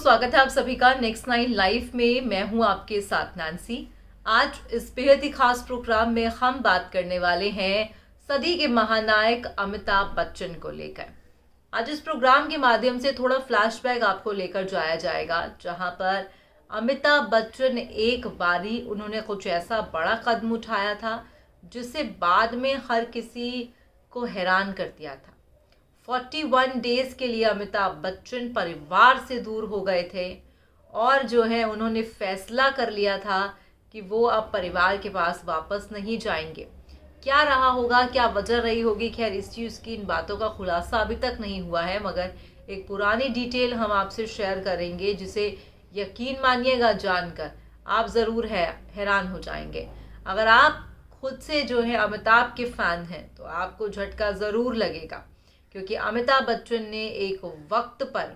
स्वागत है आप सभी का नेक्स्ट 9 लाइफ में। मैं हूं आपके साथ नैन्सी। आज इस बेहद ही खास प्रोग्राम में हम बात करने वाले हैं सदी के महानायक अमिताभ बच्चन को लेकर। आज इस प्रोग्राम के माध्यम से थोड़ा फ्लैशबैक आपको लेकर जाया जाएगा, जहां पर अमिताभ बच्चन एक बारी उन्होंने कुछ ऐसा बड़ा कदम उठाया था जिससे बाद में हर किसी को हैरान कर दिया था। 41 डेज के लिए अमिताभ बच्चन परिवार से दूर हो गए थे और जो है उन्होंने फैसला कर लिया था कि वो अब परिवार के पास वापस नहीं जाएंगे। क्या रहा होगा, क्या वजह रही होगी, खैर इस चीज़ की इन बातों का खुलासा अभी तक नहीं हुआ है, मगर एक पुरानी डिटेल हम आपसे शेयर करेंगे जिसे यकीन मानिएगा जानकर आप ज़रूर हैरान हो जाएंगे। अगर आप खुद से जो है अमिताभ के फ़ैन हैं तो आपको झटका ज़रूर लगेगा, क्योंकि अमिताभ बच्चन ने एक वक्त पर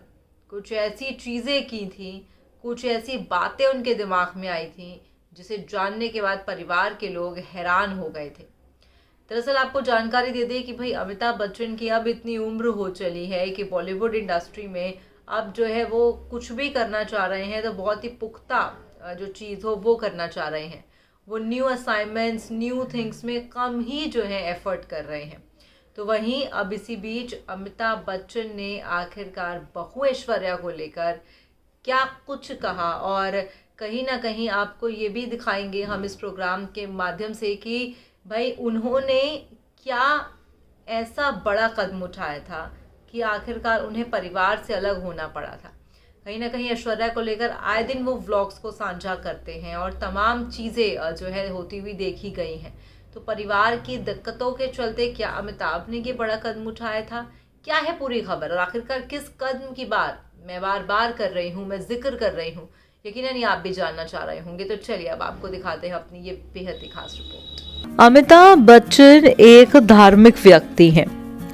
कुछ ऐसी चीज़ें की थी, कुछ ऐसी बातें उनके दिमाग में आई थी जिसे जानने के बाद परिवार के लोग हैरान हो गए थे। दरअसल आपको जानकारी दे दें कि भाई अमिताभ बच्चन की अब इतनी उम्र हो चली है कि बॉलीवुड इंडस्ट्री में अब जो है वो कुछ भी करना चाह रहे हैं तो बहुत ही पुख्ता जो चीज़ हो वो करना चाह रहे हैं। वो न्यू असाइनमेंट्स, न्यू थिंग्स में कम ही जो है एफर्ट कर रहे हैं। तो वहीं अब इसी बीच अमिताभ बच्चन ने आखिरकार बहू ऐश्वर्या को लेकर क्या कुछ कहा, और कहीं ना कहीं आपको ये भी दिखाएंगे हम इस प्रोग्राम के माध्यम से कि भाई उन्होंने क्या ऐसा बड़ा कदम उठाया था कि आखिरकार उन्हें परिवार से अलग होना पड़ा था। कहीं ना कहीं ऐश्वर्या को लेकर आए दिन वो व्लॉग्स को साझा करते हैं और तमाम चीज़ें जो है होती हुई देखी गई हैं। तो परिवार की दिक्कतों के चलते क्या अमिताभ ने ये बड़ा कदम उठाया था, क्या है पूरी खबर, और आखिरकार किस कदम की बात मैं बार बार कर रही हूँ, मैं जिक्र कर रही हूँ, यकीनन आप भी जानना चाह रहे होंगे। तो चलिए अब आपको दिखाते हैं अपनी ये बेहद ही खास रिपोर्ट। अमिताभ बच्चन एक धार्मिक व्यक्ति हैं।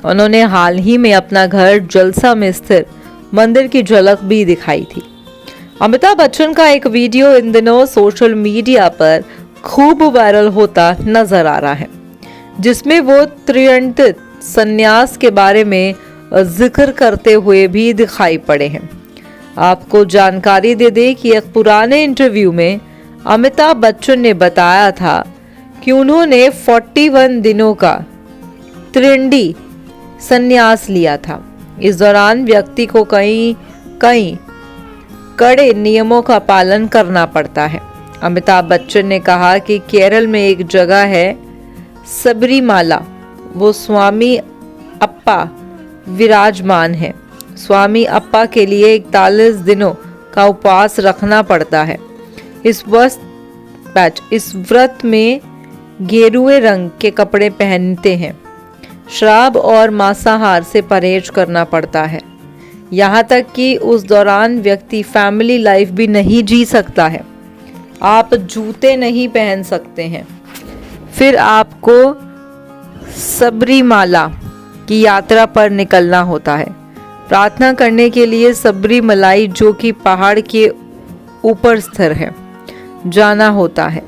उन्होंने हाल ही में अपना घर जलसा में स्थित मंदिर की झलक भी दिखाई थी। अमिताभ बच्चन का एक वीडियो इन दिनों सोशल मीडिया पर खूब वायरल होता नजर आ रहा है, जिसमें वो त्रिदंडित संन्यास के बारे में जिक्र करते हुए भी दिखाई पड़े हैं। आपको जानकारी दे दें कि एक पुराने इंटरव्यू में अमिताभ बच्चन ने बताया था कि उन्होंने 41 दिनों का त्रिदंडी संन्यास लिया था। इस दौरान व्यक्ति को कई कड़े नियमों का पालन करना पड़ता है। अमिताभ बच्चन ने कहा कि केरल में एक जगह है सबरीमाला, वो स्वामी अप्पा विराजमान है। स्वामी अप्पा के लिए 41 दिनों का उपवास रखना पड़ता है। इस व्रत में गेरुए रंग के कपड़े पहनते हैं। शराब और मांसाहार से परहेज करना पड़ता है। यहाँ तक कि उस दौरान व्यक्ति फैमिली लाइफ भी नहीं जी सकता है। आप जूते नहीं पहन सकते हैं। फिर आपको सबरीमाला की यात्रा पर निकलना होता है। प्रार्थना करने के लिए सबरीमलाई, जो कि पहाड़ के ऊपर स्थिर है, जाना होता है,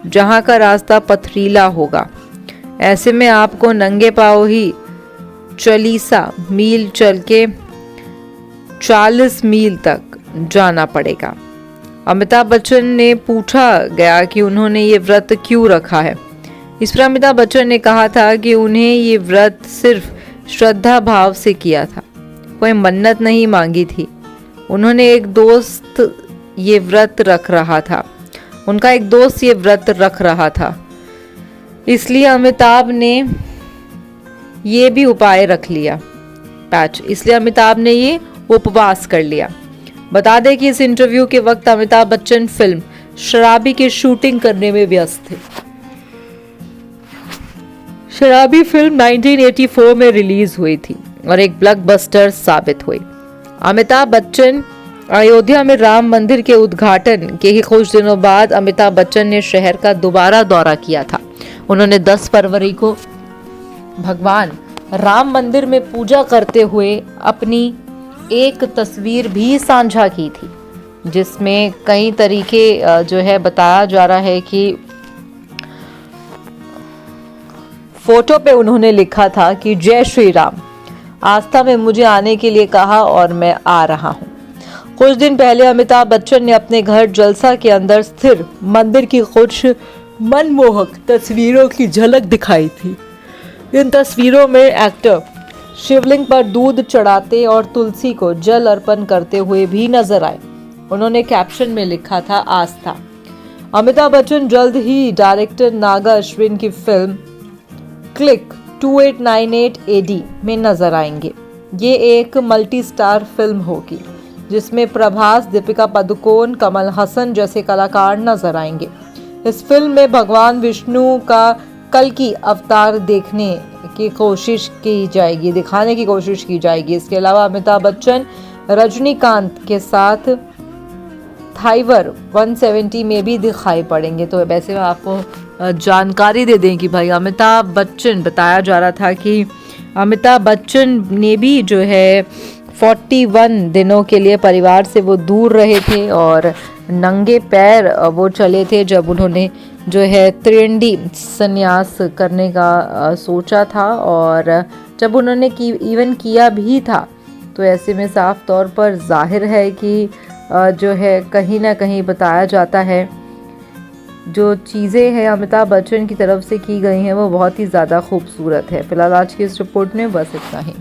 जहां का रास्ता पथरीला होगा। ऐसे में आपको नंगे पांव ही 40 मील चल के 40 मील तक जाना पड़ेगा। अमिताभ बच्चन ने पूछा गया कि उन्होंने ये व्रत क्यों रखा है। इस पर अमिताभ बच्चन ने कहा था कि उन्हें ये व्रत सिर्फ श्रद्धा भाव से किया था, कोई मन्नत नहीं मांगी थी। उन्होंने एक दोस्त ये व्रत रख रहा था, उनका एक दोस्त ये व्रत रख रहा था, इसलिए अमिताभ ने ये भी उपाय रख लिया इसलिए अमिताभ ने ये उपवास कर लिया। बता दें कि इस इंटरव्यू के वक्त अमिताभ बच्चन फिल्म शराबी की शूटिंग करने में व्यस्त थे। शराबी फिल्म 1984 में रिलीज हुई थी और एक ब्लॉकबस्टर साबित हुई। अमिताभ बच्चन अयोध्या में राम मंदिर के उद्घाटन के ही कुछ दिनों बाद अमिताभ बच्चन ने शहर का दोबारा दौरा किया था। उन्होंने 10 फरवरी को भगवान राम मंदिर में पूजा करते हुए अपनी एक तस्वीर भी साझा की थी, जिसमें कई तरीके जो है बताया जा रहा है कि फोटो पे उन्होंने लिखा था कि जय श्री राम, आस्था में मुझे आने के लिए कहा और मैं आ रहा हूँ। कुछ दिन पहले अमिताभ बच्चन ने अपने घर जलसा के अंदर स्थिर मंदिर की कुछ मनमोहक तस्वीरों की झलक दिखाई थी। इन तस्वीरों में एक्टर शिवलिंग पर दूध चढ़ाते और तुलसी को जल अर्पण करते हुए भी नजर आए। उन्होंने कैप्शन में लिखा था आस्था। अमिताभ बच्चन जल्द ही डायरेक्टर नागा अश्विन की फिल्म क्लिक 2898 AD में नजर आएंगे। ये एक मल्टी स्टार फिल्म होगी जिसमें प्रभास, दीपिका पादुकोण, कमल हसन जैसे कलाकार नजर आएंगे। इस फिल्म में भगवान विष्णु का कल्कि अवतार दिखाने की कोशिश की जाएगी। इसके अलावा अमिताभ बच्चन रजनीकांत के साथ थाइवर 170 में भी दिखाई पड़ेंगे। तो वैसे मैं आपको जानकारी दे दें कि भाई अमिताभ बच्चन, बताया जा रहा था कि अमिताभ बच्चन ने भी जो है 41 दिनों के लिए परिवार से वो दूर रहे थे और नंगे पैर वो चले थे जब उन्होंने जो है त्रिंडी संन्यास करने का सोचा था, और जब उन्होंने इवन किया भी था। तो ऐसे में साफ तौर पर जाहिर है कि जो है कहीं ना कहीं बताया जाता है जो चीज़ें हैं अमिताभ बच्चन की तरफ से की गई हैं वो बहुत ही ज़्यादा खूबसूरत है। फिलहाल आज की इस रिपोर्ट में बस इतना ही।